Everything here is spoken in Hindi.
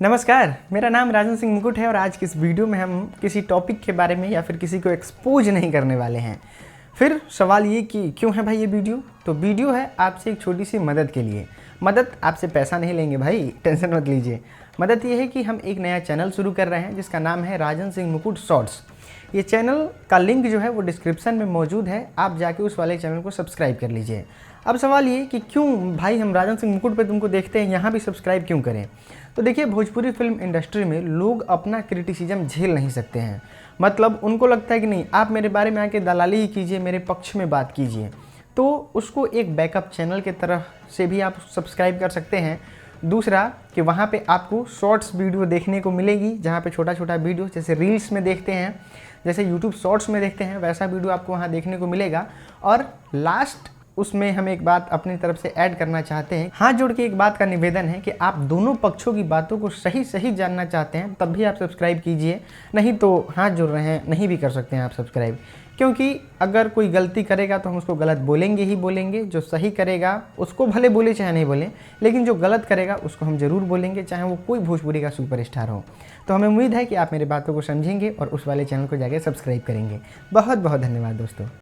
नमस्कार, मेरा नाम राजन सिंह मुकुट है और आज की इस वीडियो में हम किसी टॉपिक के बारे में या फिर किसी को एक्सपोज नहीं करने वाले हैं। फिर सवाल ये कि क्यों है भाई ये वीडियो? तो वीडियो है आपसे एक छोटी सी मदद के लिए। मदद आपसे पैसा नहीं लेंगे भाई, टेंशन मत लीजिए। मदद ये है कि हम एक नया चैनल शुरू कर रहे हैं जिसका नाम है राजन सिंह मुकुट शॉर्ट्स। ये चैनल का लिंक जो है वो डिस्क्रिप्शन में मौजूद है, आप जाके उस वाले चैनल को सब्सक्राइब कर लीजिए। अब सवाल ये कि क्यों भाई हम राजन सिंह मुकुट पे तुमको देखते हैं, यहाँ भी सब्सक्राइब क्यों करें? तो देखिए, भोजपुरी फिल्म इंडस्ट्री में लोग अपना क्रिटिसिज्म झेल नहीं सकते हैं। मतलब उनको लगता है कि नहीं, आप मेरे बारे में आके दलाली ही कीजिए, मेरे पक्ष में बात कीजिए। तो उसको एक बैकअप चैनल की तरह से भी आप सब्सक्राइब कर सकते हैं। दूसरा कि वहाँ पे आपको शॉर्ट्स वीडियो देखने को मिलेगी, जहाँ पे छोटा छोटा वीडियो जैसे रील्स में देखते हैं, जैसे यूट्यूब शॉर्ट्स में देखते हैं, वैसा वीडियो आपको वहाँ देखने को मिलेगा। और लास्ट उसमें हम एक बात अपनी तरफ से ऐड करना चाहते हैं। हाथ जोड़ के एक बात का निवेदन है कि आप दोनों पक्षों की बातों को सही सही जानना चाहते हैं तब भी आप सब्सक्राइब कीजिए, नहीं तो हाथ जोड़ रहे हैं नहीं भी कर सकते हैं आप सब्सक्राइब। क्योंकि अगर कोई गलती करेगा तो हम उसको गलत बोलेंगे ही बोलेंगे, जो सही करेगा उसको भले बोले चाहे नहीं बोलें, लेकिन जो गलत करेगा उसको हम ज़रूर बोलेंगे, चाहे वो कोई भोजपुरी का सुपरस्टार हो। तो हमें उम्मीद है कि आप मेरी बातों को समझेंगे और उस वाले चैनल को जाके सब्सक्राइब करेंगे। बहुत बहुत धन्यवाद दोस्तों।